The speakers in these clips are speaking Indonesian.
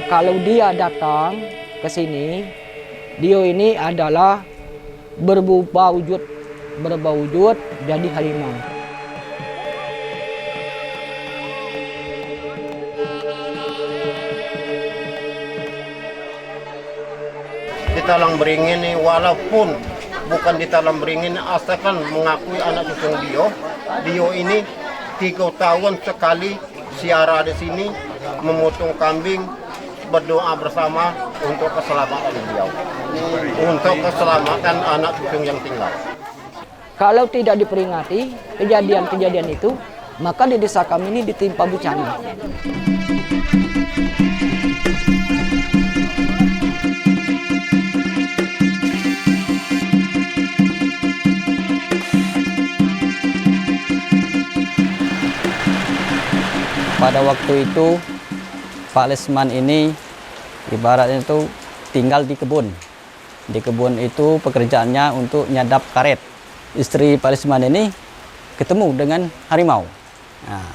Kalau dia datang ke sini, dia ini adalah berubah wujud jadi harimau. Di Talang Beringin ini walaupun bukan di Talang Beringin, asalkan mengakui anak cucu Dio ini 3 tahun sekali siara di sini, memotong kambing, berdoa bersama untuk keselamatan beliau, untuk keselamatan anak cucu yang tinggal. Kalau tidak diperingati kejadian-kejadian itu, maka di desa kami ini ditimpa bencana. Pada waktu itu Pak Lesman ini ibaratnya itu tinggal di kebun. Di kebun itu pekerjaannya untuk nyadap karet. Istri Pak Lesman ini ketemu dengan harimau. Nah,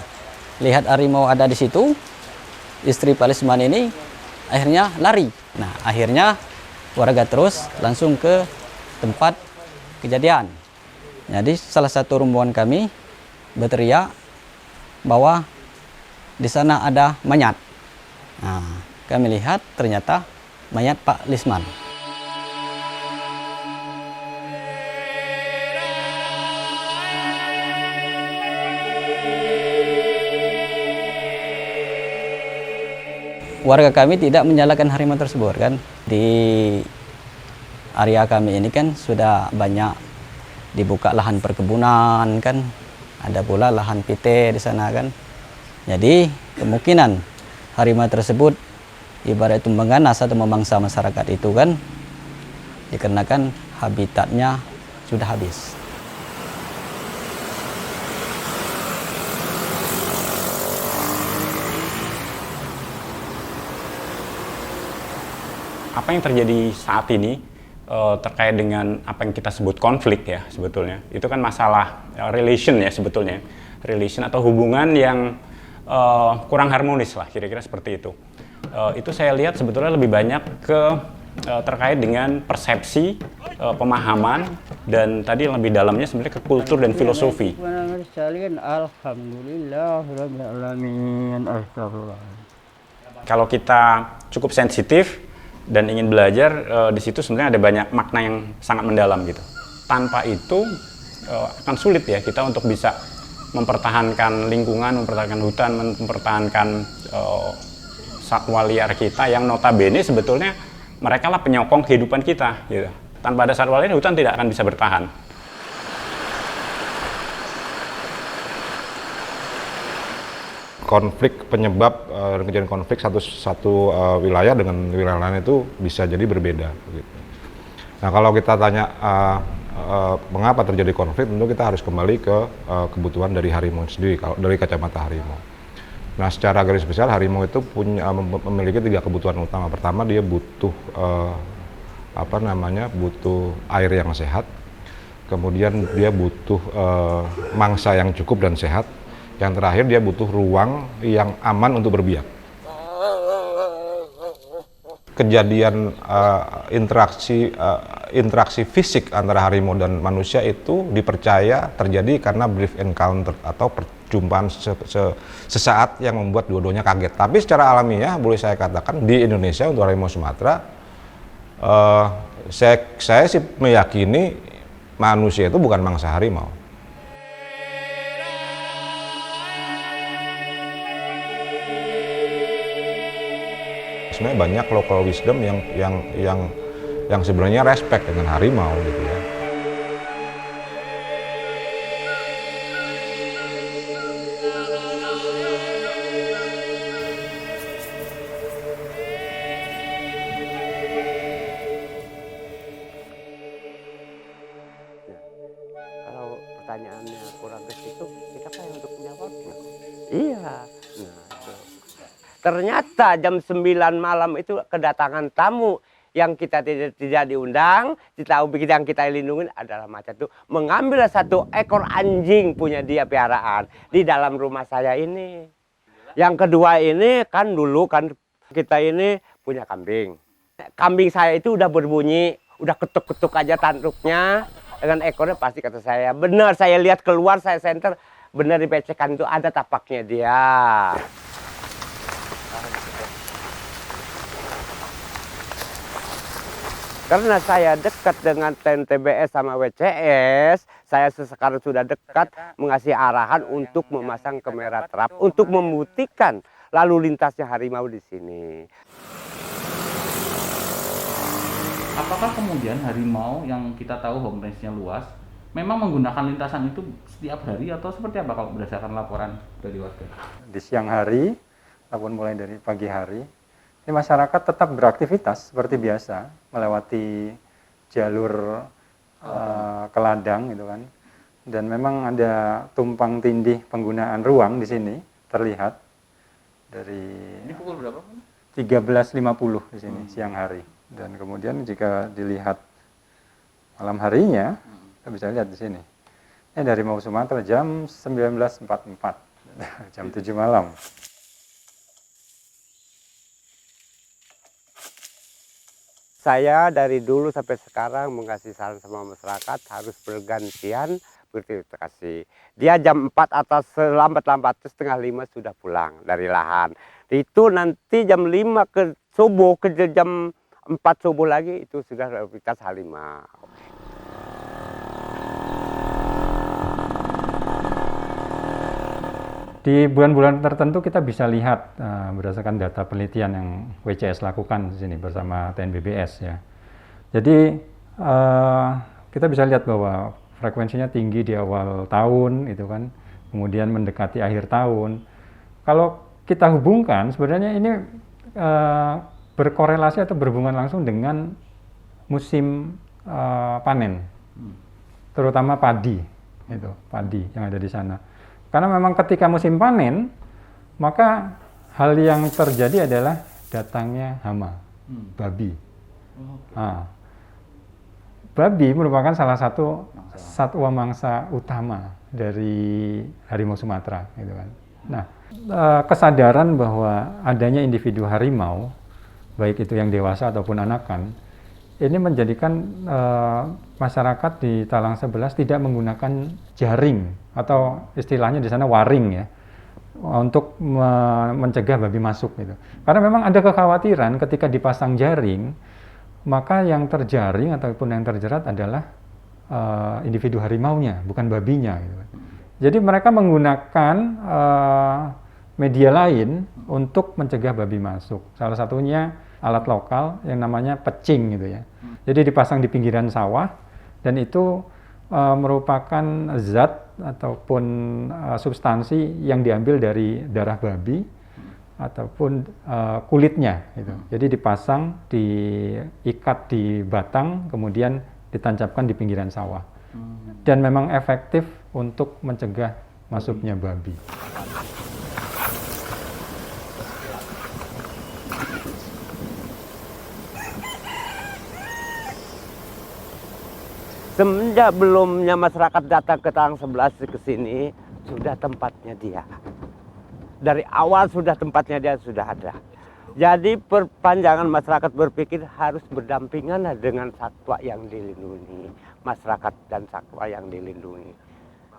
lihat harimau ada di situ, istri Pak Lesman ini akhirnya lari. Nah, akhirnya warga terus langsung ke tempat kejadian. Jadi salah satu rombongan kami berteriak bahwa di sana ada mayat. Nah, kami lihat ternyata mayat Pak Lesman. Warga kami tidak menyalahkan harimau tersebut kan. Di area kami ini kan sudah banyak dibuka lahan perkebunan kan. Ada pula lahan pite di sana kan. Jadi kemungkinan harimau tersebut ibarat itu mengganas atau memangsa masyarakat itu kan, dikarenakan habitatnya sudah habis. Apa yang terjadi saat ini terkait dengan apa yang kita sebut konflik ya sebetulnya, itu kan masalah relation ya sebetulnya, relation atau hubungan yang kurang harmonis lah, kira-kira seperti itu. Itu saya lihat sebetulnya lebih banyak terkait dengan persepsi, pemahaman, dan tadi yang lebih dalamnya sebenarnya ke kultur dan filosofi. Kalau kita cukup sensitif dan ingin belajar, di situ sebenarnya ada banyak makna yang sangat mendalam gitu. Tanpa itu akan sulit ya kita untuk bisa mempertahankan lingkungan, mempertahankan hutan, mempertahankan satwa liar kita yang notabene sebetulnya mereka lah penyokong kehidupan kita gitu. Tanpa ada satwa liar, hutan tidak akan bisa bertahan. Konflik penyebab kejadian konflik satu wilayah dengan wilayah lain itu bisa jadi berbeda gitu. Nah, kalau kita tanya mengapa terjadi konflik, tentu kita harus kembali ke kebutuhan dari harimau sendiri, kalau dari kacamata harimau. Nah, secara garis besar harimau itu memiliki 3 kebutuhan utama. Pertama, dia butuh butuh air yang sehat. kemudian dia butuh mangsa yang cukup dan sehat, yang terakhir dia butuh ruang yang aman untuk berbiak. Kejadian interaksi fisik antara harimau dan manusia itu dipercaya terjadi karena brief encounter atau perjumpaan sesaat yang membuat dua-duanya kaget. Tapi secara alamiah boleh saya katakan di Indonesia untuk harimau Sumatera, saya sih meyakini manusia itu bukan mangsa harimau. Sebenarnya banyak local wisdom yang sebenarnya respect dengan harimau gitu ya. Kalau pertanyaannya kurang ke situ, kita kan untuk menjawabnya. Iya. Nah, itu. Ternyata jam 9 malam itu kedatangan tamu yang kita tidak diundang, kita yang kita lindungi adalah macan itu mengambil 1 ekor anjing punya dia piaraan di dalam rumah saya ini. Yang kedua ini kan dulu kan kita ini punya kambing. Kambing saya itu udah berbunyi, udah ketuk-ketuk aja tanduknya dengan ekornya pasti kata saya. Benar, saya lihat keluar, saya senter, benar di pecekan itu ada tapaknya dia. Karena saya dekat dengan TNTBS sama WCS, saya sekarang sudah dekat mengasih arahan untuk memasang kamera trap untuk membuktikan lalu lintasnya harimau di sini. Apakah kemudian harimau yang kita tahu home range-nya luas memang menggunakan lintasan itu setiap hari atau seperti apa kalau berdasarkan laporan dari warga? Di siang hari, ataupun mulai dari pagi hari, ini masyarakat tetap beraktivitas seperti biasa, melewati jalur ke ladang gitu kan. Dan memang ada tumpang tindih penggunaan ruang di sini terlihat dari Ini pukul berapa? 13.50 di sini siang hari. Dan kemudian jika dilihat malam harinya, kita bisa lihat di sini. Ini dari Harimau Sumatera jam 19.44, jam 7 malam. Saya dari dulu sampai sekarang mengasih saran sama masyarakat harus bergantian berterima. Dia jam 4 atau selambat-lambat setengah 5 sudah pulang dari lahan. Itu nanti jam 5 ke subuh, ke jam 4 subuh lagi itu sudah aktivitas harimau. Di bulan-bulan tertentu kita bisa lihat berdasarkan data penelitian yang WCS lakukan di sini bersama TNBBS ya. Jadi kita bisa lihat bahwa frekuensinya tinggi di awal tahun itu kan, kemudian mendekati akhir tahun. Kalau kita hubungkan sebenarnya ini berkorelasi atau berhubungan langsung dengan musim panen, terutama padi yang ada di sana. Karena memang ketika musim panen, maka hal yang terjadi adalah datangnya hama, babi. Nah, babi merupakan salah satu satwa mangsa utama dari harimau Sumatera, gitu kan. Nah, kesadaran bahwa adanya individu harimau, baik itu yang dewasa ataupun anakan, ini menjadikan masyarakat di Talang 11 tidak menggunakan jaring atau istilahnya di sana waring ya, untuk mencegah babi masuk gitu. Karena memang ada kekhawatiran ketika dipasang jaring, maka yang terjaring ataupun yang terjerat adalah individu harimaunya, bukan babinya gitu. Jadi mereka menggunakan media lain untuk mencegah babi masuk. Salah satunya alat lokal yang namanya pecing gitu ya. Jadi dipasang di pinggiran sawah dan itu merupakan zat ataupun substansi yang diambil dari darah babi ataupun kulitnya gitu. Jadi dipasang, diikat di batang, kemudian ditancapkan di pinggiran sawah. Dan memang efektif untuk mencegah masuknya babi. Semenjak belumnya masyarakat datang ke Tang 11 ke sini, sudah tempatnya dia. Dari awal sudah tempatnya dia sudah ada. Jadi perpanjangan masyarakat berpikir harus berdampingan dengan satwa yang dilindungi. Masyarakat dan satwa yang dilindungi.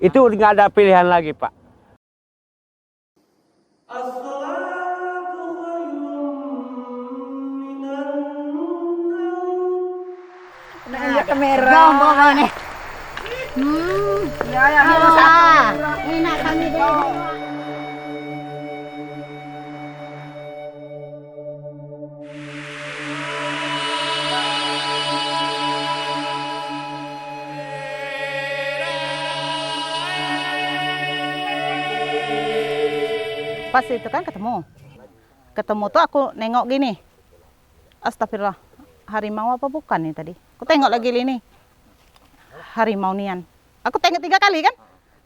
Itu nggak ada pilihan lagi, Pak. Ada kamera. Bawa nih. Ya, ini kami dulu. Pas itu kan ketemu tuh aku nengok gini, astagfirullah, harimau apa bukan nih tadi? Aku tengok lagi ini, harimau nian. Aku tengok 3 kali kan,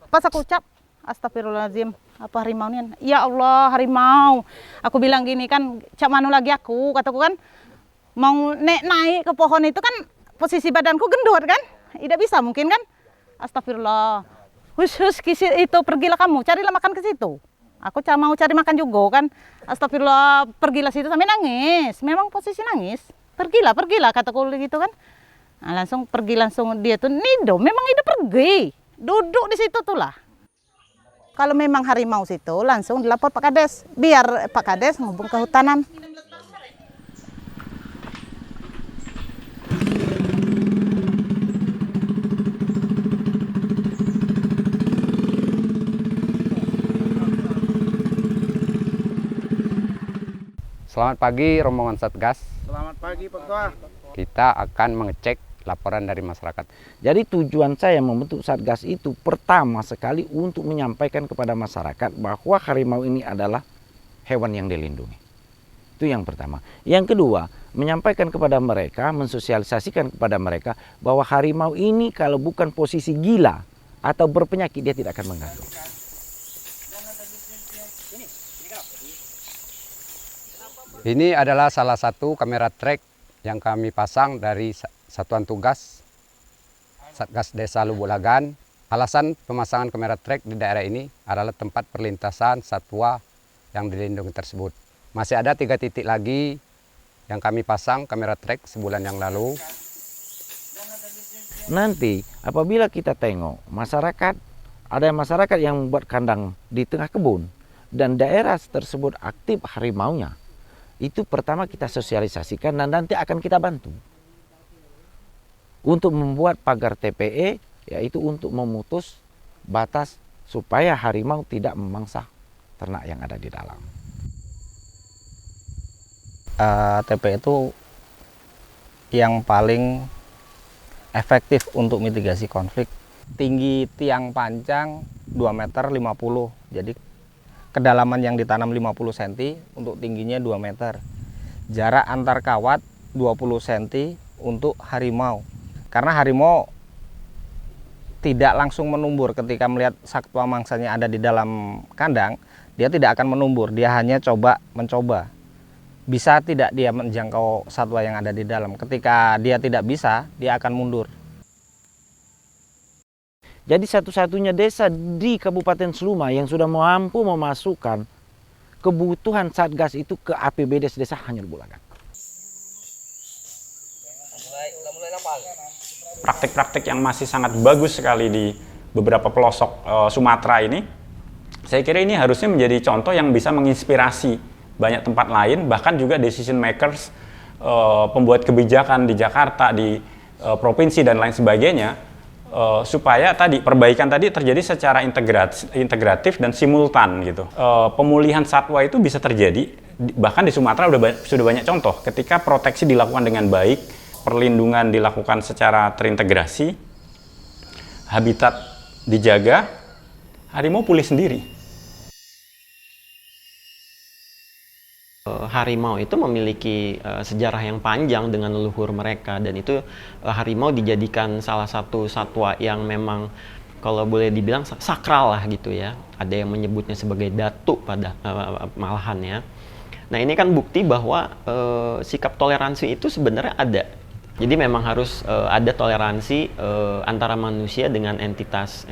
pas aku ucap, astagfirullahaladzim, apa harimau nian? Ya Allah, harimau. Aku bilang gini kan, cak manu lagi aku, kataku kan, mau naik ke pohon itu kan, posisi badanku gendut kan, tidak bisa mungkin kan? Astagfirullah, khusus kisi itu pergilah kamu, carilah makan ke situ. Aku mau cari makan juga kan. Astagfirullah, pergilah situ sampai nangis. Memang posisi nangis. Pergilah kataku gitu kan. Nah, langsung dia tuh nido, memang hidup pergi. Duduk di situ tuh lah. Kalau memang harimau situ langsung dilapor Pak Kades. Biar Pak Kades ngubung kehutanan. Selamat pagi rombongan Satgas. Selamat pagi Pak Ketua. Kita akan mengecek laporan dari masyarakat. Jadi tujuan saya membentuk Satgas itu pertama sekali untuk menyampaikan kepada masyarakat bahwa harimau ini adalah hewan yang dilindungi. Itu yang pertama. Yang kedua, menyampaikan kepada mereka, mensosialisasikan kepada mereka bahwa harimau ini kalau bukan posisi gila atau berpenyakit dia tidak akan mengganggu. Ini adalah salah satu kamera track yang kami pasang dari Satuan Tugas Satgas Desa Lubulagan. Alasan pemasangan kamera track di daerah ini adalah tempat perlintasan satwa yang dilindungi tersebut. Masih ada 3 titik lagi yang kami pasang kamera track sebulan yang lalu. Nanti apabila kita tengok ada masyarakat yang membuat kandang di tengah kebun dan daerah tersebut aktif harimaunya, itu pertama kita sosialisasikan dan nanti akan kita bantu untuk membuat pagar TPE, yaitu untuk memutus batas supaya harimau tidak memangsa ternak yang ada di dalam. TPE itu yang paling efektif untuk mitigasi konflik. Tinggi tiang panjang 2,50 meter, jadi kedalaman yang ditanam 50 cm untuk tingginya 2 meter. Jarak antar kawat 20 cm untuk harimau. Karena harimau tidak langsung menumbur ketika melihat satwa mangsanya ada di dalam kandang, dia tidak akan menumbur, dia hanya mencoba. Bisa tidak dia menjangkau satwa yang ada di dalam. Ketika dia tidak bisa, dia akan mundur. Jadi satu-satunya desa di Kabupaten Seluma yang sudah mampu memasukkan kebutuhan Satgas itu ke APBD desa hanya Lubulagan. Praktik-praktik yang masih sangat bagus sekali di beberapa pelosok Sumatera ini, saya kira ini harusnya menjadi contoh yang bisa menginspirasi banyak tempat lain, bahkan juga decision makers, pembuat kebijakan di Jakarta, di provinsi dan lain sebagainya, supaya perbaikan tadi terjadi secara integratif dan simultan gitu. Pemulihan satwa itu bisa terjadi bahkan di Sumatera sudah banyak contoh ketika proteksi dilakukan dengan baik, perlindungan dilakukan secara terintegrasi, habitat dijaga, harimau pulih sendiri. Harimau itu memiliki sejarah yang panjang dengan leluhur mereka, dan itu harimau dijadikan salah satu satwa yang memang kalau boleh dibilang sakral lah gitu ya. Ada yang menyebutnya sebagai datu pada malahan ya. Nah ini kan bukti bahwa sikap toleransi itu sebenarnya ada. Jadi memang harus ada toleransi antara manusia dengan entitas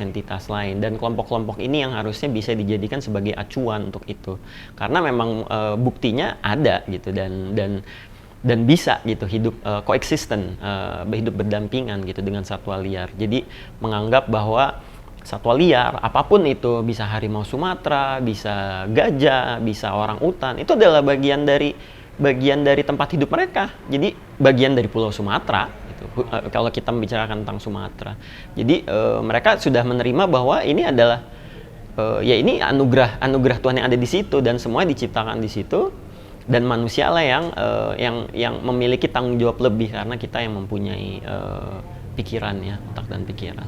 lain, dan kelompok-kelompok ini yang harusnya bisa dijadikan sebagai acuan untuk itu, karena memang buktinya ada gitu, dan bisa gitu hidup coexistent, hidup berdampingan gitu dengan satwa liar. Jadi menganggap bahwa satwa liar apapun itu, bisa harimau Sumatera, bisa gajah, bisa orang utan, itu adalah bagian dari tempat hidup mereka. Jadi bagian dari Pulau Sumatera gitu. Kalau kita membicarakan tentang Sumatera, jadi mereka sudah menerima bahwa ini adalah ya ini anugerah Tuhan yang ada di situ, dan semuanya diciptakan di situ, dan manusialah yang memiliki tanggung jawab lebih karena kita yang mempunyai pikiran ya, otak dan pikiran.